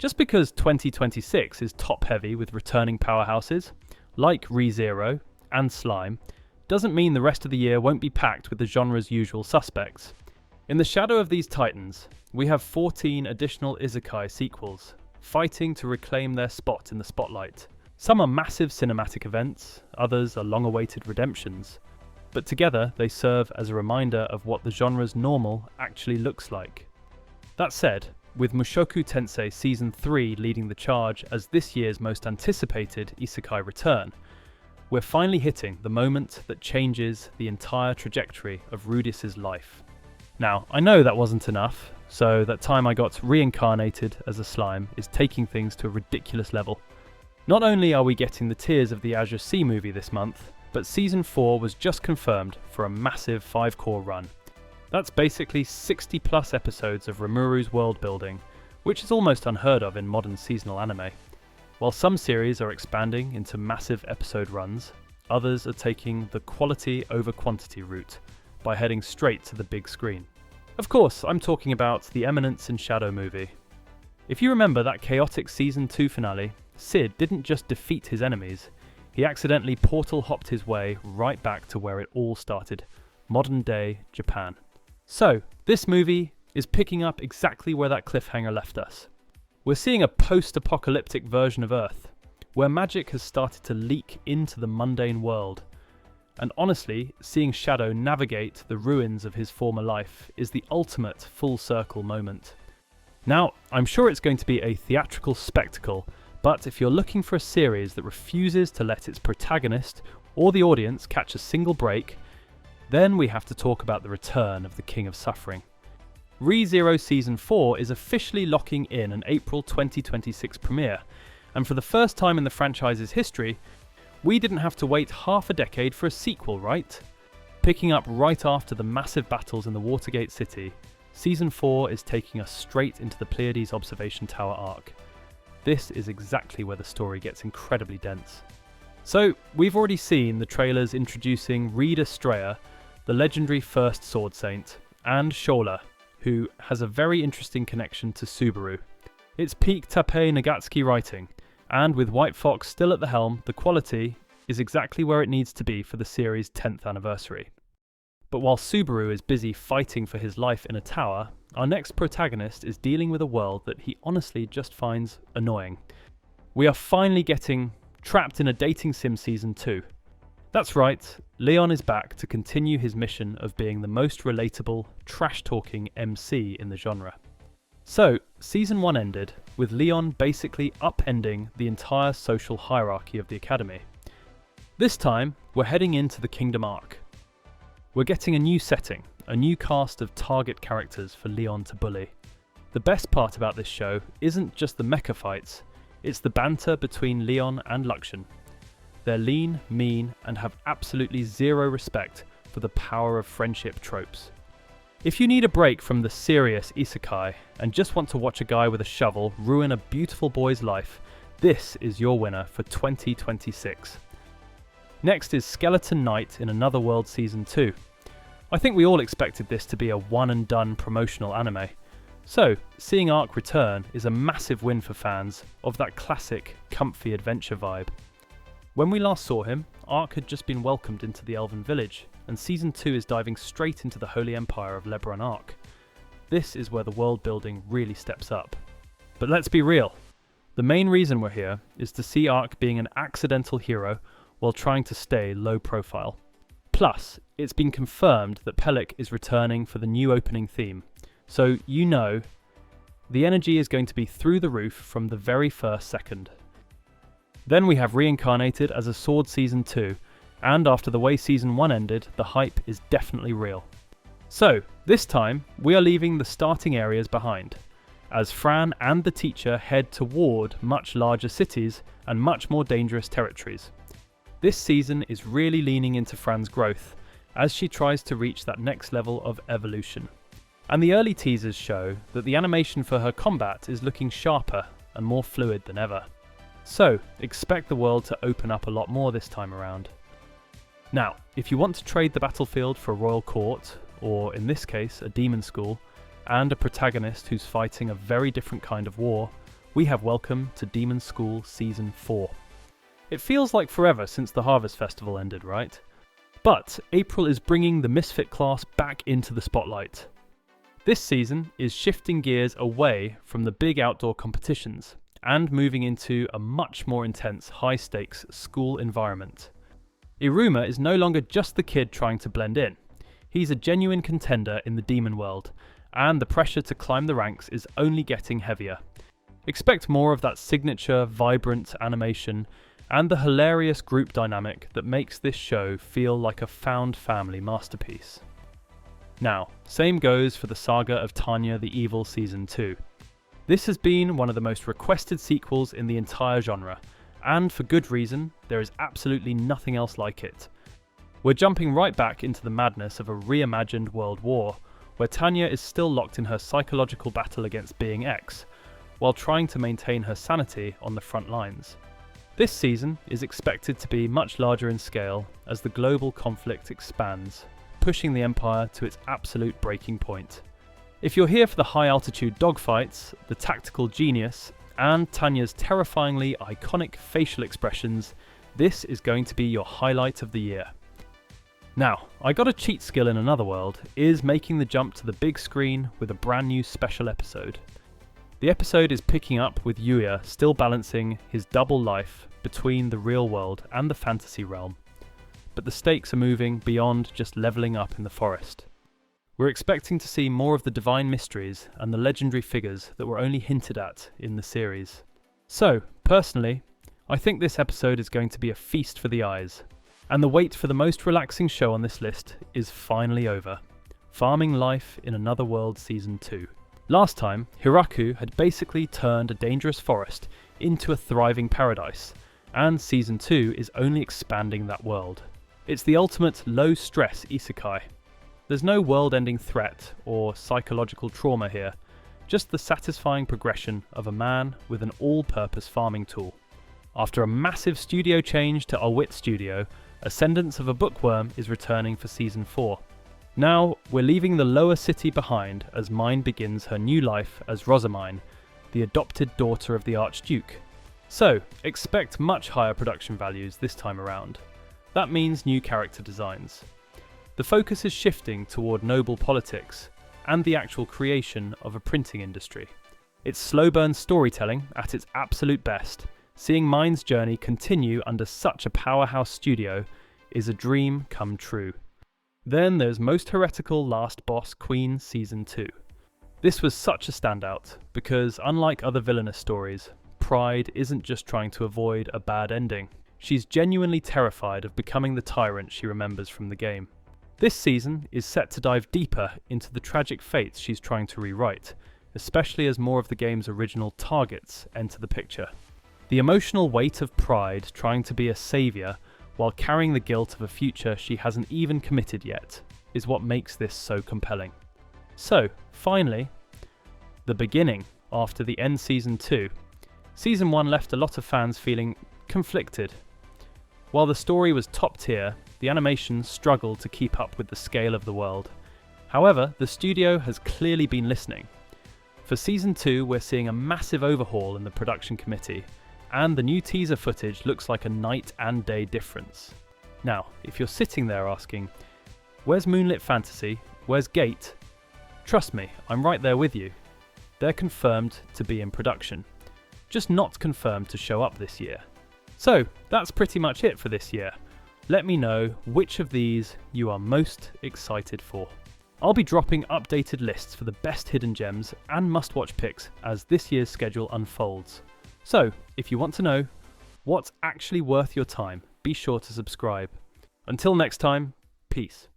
Just because 2026 is top-heavy with returning powerhouses, like ReZero and Slime, doesn't mean the rest of the year won't be packed with the genre's usual suspects. In the shadow of these titans, we have 14 additional Isekai sequels, fighting to reclaim their spot in the spotlight. Some are massive cinematic events, others are long-awaited redemptions, but together they serve as a reminder of what the genre's normal actually looks like. That said, with Mushoku Tensei Season 3 leading the charge as this year's most anticipated Isekai return, we're finally hitting the moment that changes the entire trajectory of Rudius's life. Now, I know that wasn't enough, so that time I got reincarnated as a slime is taking things to a ridiculous level. Not only are we getting the Tears of the Azure Sea movie this month, but Season 4 was just confirmed for a massive 5-core run. That's basically 60 plus episodes of Rimuru's world building, which is almost unheard of in modern seasonal anime. While some series are expanding into massive episode runs, others are taking the quality over quantity route by heading straight to the big screen. Of course, I'm talking about the Eminence and Shadow movie. If you remember that chaotic Season 2 finale, Sid didn't just defeat his enemies, he accidentally portal hopped his way right back to where it all started, modern day Japan. So, this movie is picking up exactly where that cliffhanger left us. We're seeing a post-apocalyptic version of Earth, where magic has started to leak into the mundane world. And honestly, seeing Shadow navigate the ruins of his former life is the ultimate full circle moment. Now, I'm sure it's going to be a theatrical spectacle, but if you're looking for a series that refuses to let its protagonist or the audience catch a single break, then we have to talk about the return of the King of Suffering. ReZero Season 4 is officially locking in an April 2026 premiere, and for the first time in the franchise's history, we didn't have to wait half a decade for a sequel, right? Picking up right after the massive battles in the Watergate City, Season 4 is taking us straight into the Pleiades Observation Tower arc. This is exactly where the story gets incredibly dense. So, we've already seen the trailers introducing Reed Estrella, the legendary first Sword Saint, and Shola, who has a very interesting connection to Subaru. It's peak Tappei Nagatsuki writing, and with White Fox still at the helm, the quality is exactly where it needs to be for the series' 10th anniversary. But while Subaru is busy fighting for his life in a tower, our next protagonist is dealing with a world that he honestly just finds annoying. We are finally getting Trapped in a Dating Sim Season 2. That's right, Leon is back to continue his mission of being the most relatable, trash-talking MC in the genre. So, Season 1 ended with Leon basically upending the entire social hierarchy of the Academy. This time, we're heading into the Kingdom arc. We're getting a new setting, a new cast of target characters for Leon to bully. The best part about this show isn't just the mecha fights, it's the banter between Leon and Luxian. They're lean, mean, and have absolutely zero respect for the power of friendship tropes. If you need a break from the serious isekai and just want to watch a guy with a shovel ruin a beautiful boy's life, this is your winner for 2026. Next is Skeleton Knight in Another World Season 2. I think we all expected this to be a one-and-done promotional anime. So, seeing Arc return is a massive win for fans of that classic, comfy adventure vibe. When we last saw him, Arc had just been welcomed into the Elven Village, and Season 2 is diving straight into the Holy Empire of Lebron Arc. This is where the world building really steps up. But let's be real, the main reason we're here is to see Arc being an accidental hero while trying to stay low profile. Plus, it's been confirmed that Pelik is returning for the new opening theme, so you know the energy is going to be through the roof from the very first second. Then we have Reincarnated as a Sword Season 2, and after the way Season 1 ended, the hype is definitely real. So, this time, we are leaving the starting areas behind, as Fran and the teacher head toward much larger cities and much more dangerous territories. This season is really leaning into Fran's growth, as she tries to reach that next level of evolution. And the early teasers show that the animation for her combat is looking sharper and more fluid than ever. So, expect the world to open up a lot more this time around. Now, if you want to trade the battlefield for a royal court, or in this case, a demon school, and a protagonist who's fighting a very different kind of war, we have Welcome to Demon School Season 4. It feels like forever since the Harvest Festival ended, right? But April is bringing the Misfit class back into the spotlight. This season is shifting gears away from the big outdoor competitions and moving into a much more intense, high-stakes school environment. Iruma is no longer just the kid trying to blend in. He's a genuine contender in the demon world, and the pressure to climb the ranks is only getting heavier. Expect more of that signature, vibrant animation and the hilarious group dynamic that makes this show feel like a found family masterpiece. Now, same goes for the Saga of Tanya the Evil Season 2. This has been one of the most requested sequels in the entire genre, and for good reason. There is absolutely nothing else like it. We're jumping right back into the madness of a reimagined world war, where Tanya is still locked in her psychological battle against being X, while trying to maintain her sanity on the front lines. This season is expected to be much larger in scale as the global conflict expands, pushing the Empire to its absolute breaking point. If you're here for the high-altitude dogfights, the tactical genius, and Tanya's terrifyingly iconic facial expressions, this is going to be your highlight of the year. Now, I got a cheat skill in another world, is making the jump to the big screen with a brand new special episode. The episode is picking up with Yuya still balancing his double life between the real world and the fantasy realm. But the stakes are moving beyond just levelling up in the forest. We're expecting to see more of the divine mysteries and the legendary figures that were only hinted at in the series. So, personally, I think this episode is going to be a feast for the eyes. And the wait for the most relaxing show on this list is finally over. Farming Life in Another World Season 2. Last time, Hiraku had basically turned a dangerous forest into a thriving paradise, and Season 2 is only expanding that world. It's the ultimate low-stress isekai. There's no world-ending threat or psychological trauma here, just the satisfying progression of a man with an all-purpose farming tool. After a massive studio change to Awit Studio, Ascendance of a Bookworm is returning for Season 4. Now, we're leaving the lower city behind as Mine begins her new life as Rosamine, the adopted daughter of the Archduke. So, expect much higher production values this time around. That means new character designs. The focus is shifting toward noble politics and the actual creation of a printing industry. It's slow burn storytelling at its absolute best. Seeing Mine's journey continue under such a powerhouse studio is a dream come true. Then there's Most Heretical Last Boss Queen Season 2. This was such a standout because, unlike other villainous stories, Pride isn't just trying to avoid a bad ending. She's genuinely terrified of becoming the tyrant she remembers from the game. This season is set to dive deeper into the tragic fates she's trying to rewrite, especially as more of the game's original targets enter the picture. The emotional weight of Pride trying to be a saviour while carrying the guilt of a future she hasn't even committed yet is what makes this so compelling. So, finally, the beginning after the end Season 2. Season 1 left a lot of fans feeling conflicted. While the story was top tier, the animation struggled to keep up with the scale of the world. However, the studio has clearly been listening. For Season 2, we're seeing a massive overhaul in the production committee, and the new teaser footage looks like a night and day difference. Now, if you're sitting there asking, where's Moonlit Fantasy? Where's Gate? Trust me, I'm right there with you. They're confirmed to be in production, just not confirmed to show up this year. So, that's pretty much it for this year. Let me know which of these you are most excited for. I'll be dropping updated lists for the best hidden gems and must-watch picks as this year's schedule unfolds. So, if you want to know what's actually worth your time, be sure to subscribe. Until next time, peace.